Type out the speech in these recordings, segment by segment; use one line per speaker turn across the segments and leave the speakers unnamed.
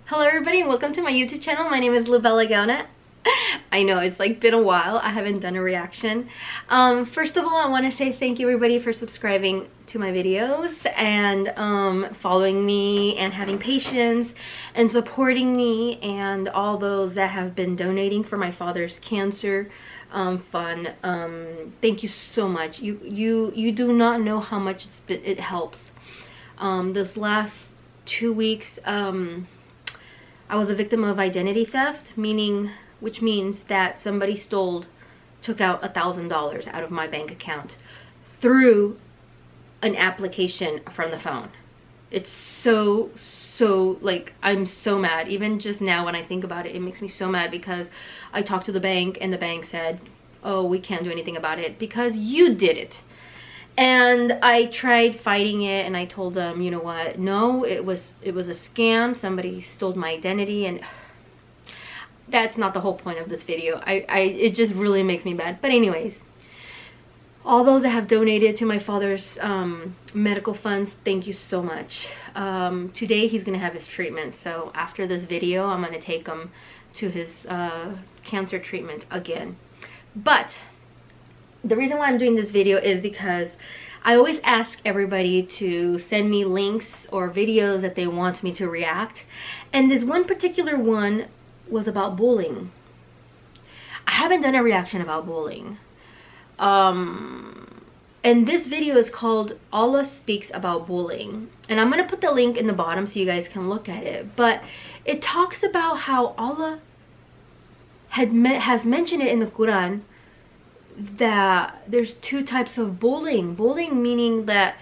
Hello everybody and welcome to my YouTube channel. My name is Lubella Gauna. I know it's like been a while. I haven't done a reaction. First of all, I want to say thank you everybody for subscribing to my videos and following me and having patience and supporting me, and all those that have been donating for my father's cancer fund. Thank you so much. You do not know how much it helps. This last 2 weeks I was a victim of identity theft, which means that somebody took out $1,000 out of my bank account through an application from the phone. It's so like, I'm so mad. Even just now when I think about it, it makes me so mad because I talked to the bank and the bank said, oh, we can't do anything about it because you did it. And I tried fighting it and I told them, you know what, no, it was a scam. Somebody stole my identity, and that's not the whole point of this video. It just really makes me mad. But anyways, all those that have donated to my father's medical funds, thank you so much. Today he's gonna have his treatment, so after this video I'm gonna take him to his cancer treatment again. But the reason why I'm doing this video is because I always ask everybody to send me links or videos that they want me to react, and this one particular one was about bullying. I haven't done a reaction about bullying, and this video is called Allah Speaks About Bullying, and I'm gonna put the link in the bottom so you guys can look at it. But it talks about how Allah has mentioned it in the Quran that there's two types of bullying. Bullying meaning that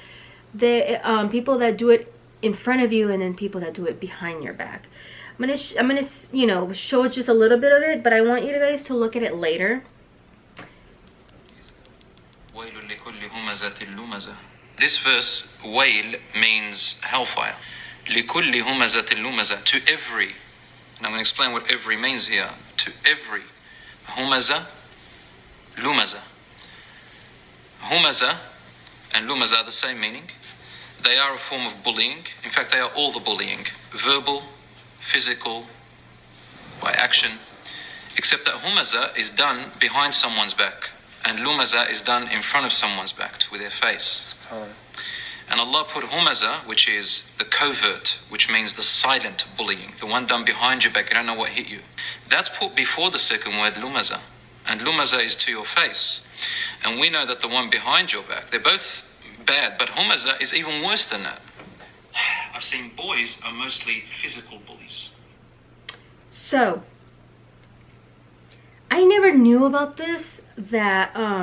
the people that do it in front of you, and then people that do it behind your back. I'm gonna you know, show just a little bit of it, but I want you guys to look at it later.
This verse, wail, means hellfire. لِكُلِّ هُمَزَةٍ لُمَزَةٍ, to every, and I'm going to explain what every means here. To every. Humaza, lumaza. Humaza and lumaza are the same meaning. They are a form of bullying. In fact, they are all the bullying. Verbal, physical, by action. Except that humaza is done behind someone's back, and lumaza is done in front of someone's back, with their face. And Allah put humaza, which is the covert, which means the silent bullying, the one done behind your back, you don't know what hit you. That's put before the second word, lumaza. And lumaza is to your face. And we know that the one behind your back, they're both bad, but humaza is even worse than that. I've seen boys are mostly physical bullies.
So, I never knew about this, that I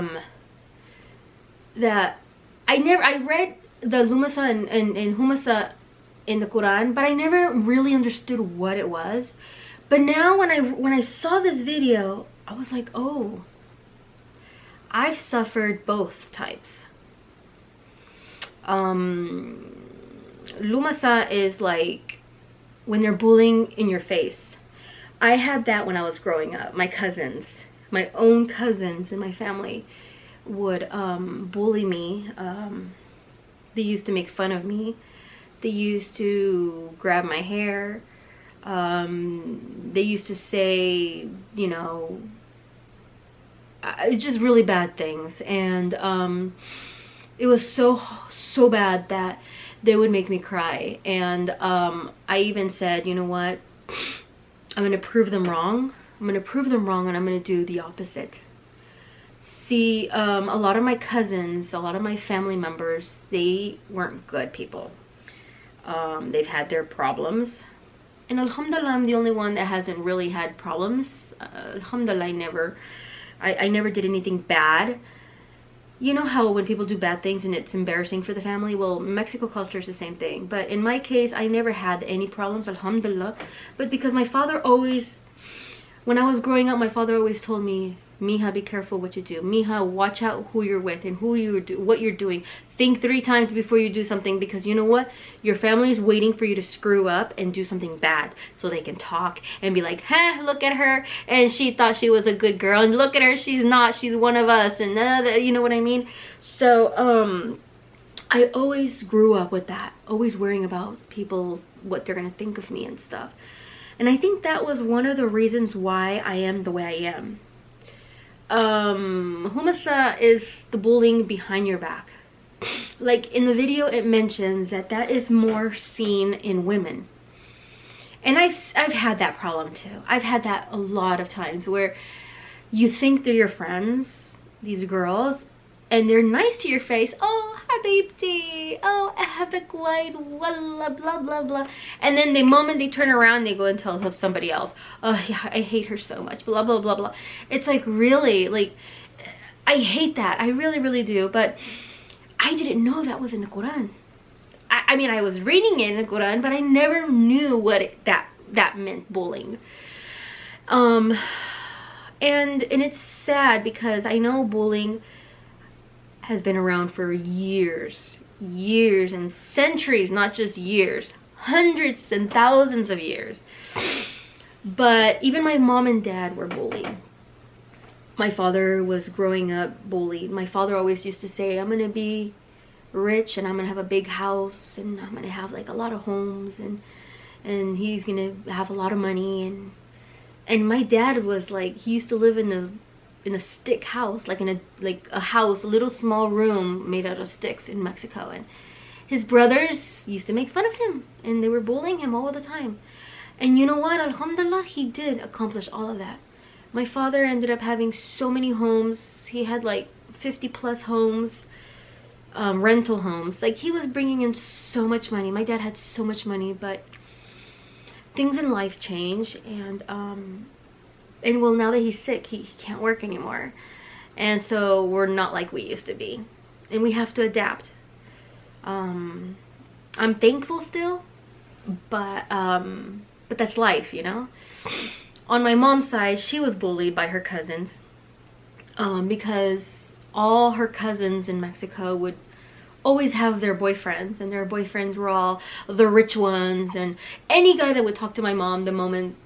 read the lumasa and humasa in the Quran, but I never really understood what it was. But now when I saw this video, I was like, oh, I've suffered both types. Lumasa is like when they're bullying in your face. I had that when I was growing up. My cousins, my own cousins in my family, would bully me. They used to make fun of me. They used to grab my hair. They used to say, you know, just really bad things. And it was so bad that they would make me cry. And I even said, you know what, I'm gonna prove them wrong. I'm gonna prove them wrong, and I'm gonna do the opposite. See, a lot of my cousins, a lot of my family members, they weren't good people. They've had their problems, and alhamdulillah, I'm the only one that hasn't really had problems. Alhamdulillah, I never did anything bad. You know how when people do bad things and it's embarrassing for the family? Well, Mexico culture is the same thing. But in my case, I never had any problems, alhamdulillah. But because my father always, when I was growing up, my father always told me, Mija, be careful what you do. Mija, watch out who you're with and what you're doing. Think 3 times before you do something, because you know what? Your family is waiting for you to screw up and do something bad so they can talk and be like, huh, look at her, and she thought she was a good girl, and look at her, she's not, she's one of us, and you know what I mean? So I always grew up with that, always worrying about people, what they're gonna think of me and stuff. And I think that was one of the reasons why I am the way I am. 𝙲𝚴 is the bullying behind your back. Like in the video, it mentions that is more seen in women. And I've had that problem too. I've had that a lot of times where you think they're your friends, these girls, and they're nice to your face. Oh, حبيبتي, oh, 𝙲𝚁𝙴𝙳𝙸𝚃𝙴𝙳, blah, blah, blah. And then the moment they turn around, they go and tell somebody else, oh, yeah, I hate her so much, blah, blah, blah, blah. It's like, really, like, I hate that. I really, really do. But I didn't know that was in the Quran. I mean, I was reading it in the Quran, but I never knew what that meant, bullying. And it's sad because I know bullying has been around for years and centuries, not just years, hundreds and thousands of years. But even my mom and dad were bullied. My father was growing up bullied. My father always used to say, I'm gonna be rich and I'm gonna have a big house and I'm gonna have like a lot of homes and he's gonna have a lot of money. And my dad was like, he used to live in a stick house, like in a house, a little small room made out of sticks in Mexico. And his brothers used to make fun of him and they were bullying him all the time. And you know what, alhamdulillah, he did accomplish all of that. My father ended up having so many homes. He had like 50 plus homes, rental homes. Like, he was bringing in so much money. My dad had so much money, but things in life change. And well, now that he's sick, he can't work anymore. And so we're not like we used to be. And we have to adapt. I'm thankful still, but that's life, you know? On my mom's side, she was bullied by her cousins because all her cousins in Mexico would always have their boyfriends, and their boyfriends were all the rich ones. And any guy that would talk to my mom, the moment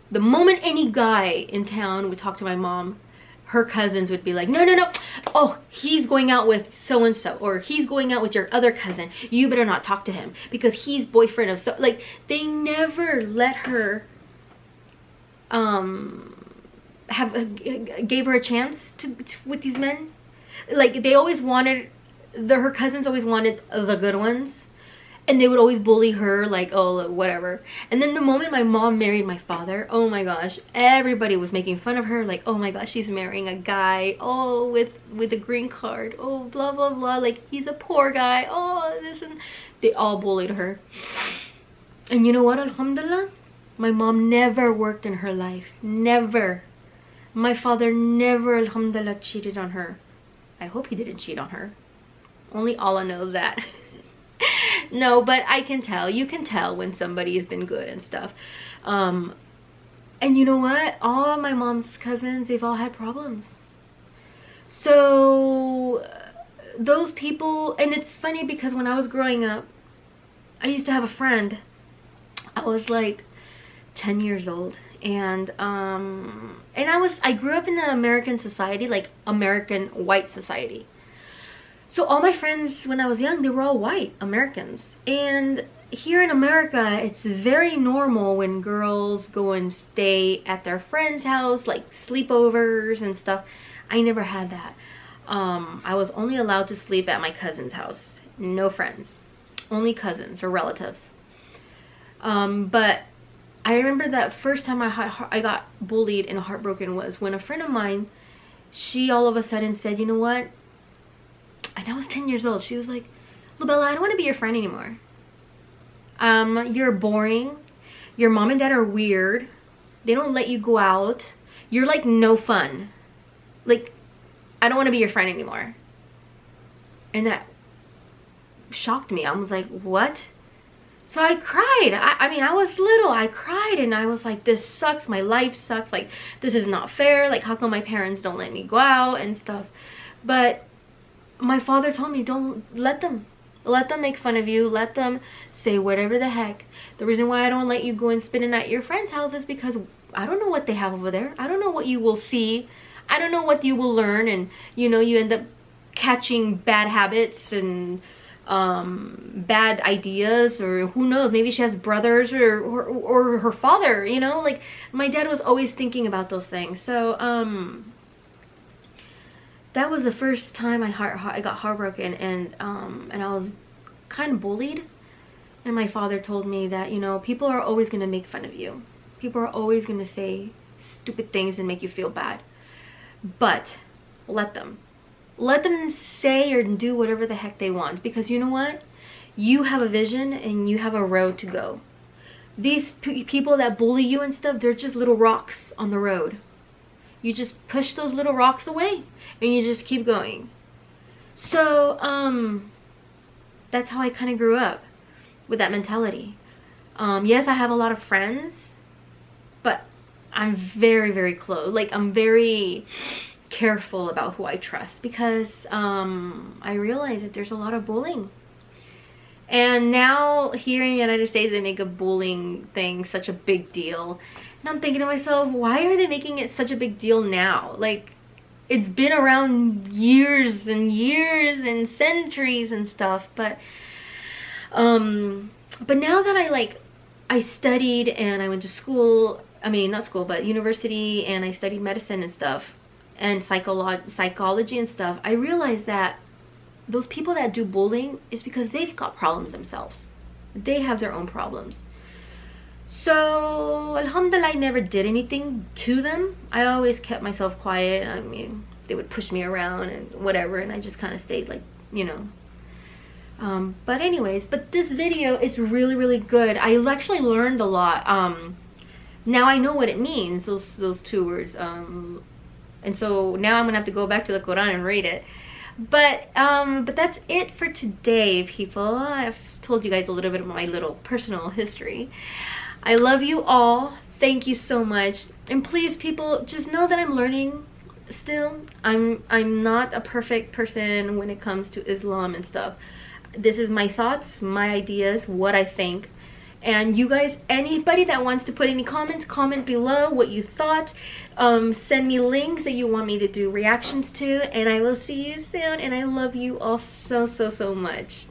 any guy in town would talk to my mom, her cousins would be like, no, oh, he's going out with so-and-so, or he's going out with your other cousin, you better not talk to him because he's boyfriend of so. Like, they never let her gave her a chance to with these men. Like, they always wanted, her cousins always wanted the good ones, and they would always bully her, like, oh, whatever. And then the moment my mom married my father, oh my gosh, everybody was making fun of her, like, oh my gosh, she's marrying a guy, oh, with a green card, oh, blah blah blah, like, he's a poor guy, oh, this. And they all bullied her. And you know what, alhamdulillah, my mom never worked in her life. Never. My father never, alhamdulillah, cheated on her. I hope he didn't cheat on her. Only Allah knows that. No, but I can tell. You can tell when somebody has been good and stuff. And you know what? All of my mom's cousins, they've all had problems. So those people, and it's funny because when I was growing up, I used to have a friend. I was like 10 years old, and I grew up in the American society, like American white society. So all my friends when I was young, they were all white Americans. And here in America, it's very normal when girls go and stay at their friend's house, like sleepovers and stuff. I never had that. I was only allowed to sleep at my cousin's house. No friends, only cousins or relatives. But I remember that first time I got bullied and heartbroken was when a friend of mine, she all of a sudden said, you know what? And I was 10 years old. She was like, Lubella, I don't want to be your friend anymore. You're boring. Your mom and dad are weird. They don't let you go out. You're like no fun. Like, I don't want to be your friend anymore. And that shocked me. I was like, what? So I cried. I mean, I was little. I cried and I was like, this sucks. My life sucks. Like, this is not fair. Like, how come my parents don't let me go out and stuff? But my father told me, don't let them. Let them make fun of you. Let them say whatever the heck. The reason why I don't let you go and spend a night at your friend's house is because I don't know what they have over there. I don't know what you will see. I don't know what you will learn. And, you know, you end up catching bad habits and bad ideas, or who knows, maybe she has brothers or her father, you know, like my dad was always thinking about those things. So that was the first time I got heartbroken, and I was kind of bullied. And my father told me that, you know, people are always going to make fun of you. People are always going to say stupid things and make you feel bad. But let them. Let them say or do whatever the heck they want. Because you know what? You have a vision and you have a road to go. These people that bully you and stuff, they're just little rocks on the road. You just push those little rocks away and you just keep going. So, that's how I kind of grew up, with that mentality. Yes, I have a lot of friends, but I'm very, very close. Like, I'm very careful about who I trust, because I realize that there's a lot of bullying. And now here in the United States, they make a bullying thing such a big deal. And I'm thinking to myself, why are they making it such a big deal now? Like, it's been around years and years and centuries and stuff. But now that I studied and I went to school, I mean, not school, but university, and I studied medicine and stuff, and psychology and stuff, I realized that those people that do bullying is because they've got problems themselves. They have their own problems. So, alhamdulillah, I never did anything to them. I always kept myself quiet. I mean, they would push me around and whatever, and I just kind of stayed, like, you know. But anyways, but this video is really, really good. I actually learned a lot. Now I know what it means, those two words. And so now I'm gonna have to go back to the Quran and read it. But that's it for today, people. I've told you guys a little bit of my little personal history. I love you all. Thank you so much. And please, people, just know that I'm learning still. I'm not a perfect person when it comes to Islam and stuff. This is my thoughts, my ideas, what I think. And you guys, anybody that wants to put any comments, comment below what you thought. Send me links that you want me to do reactions to, and I will see you soon. And I love you all so, so, so much.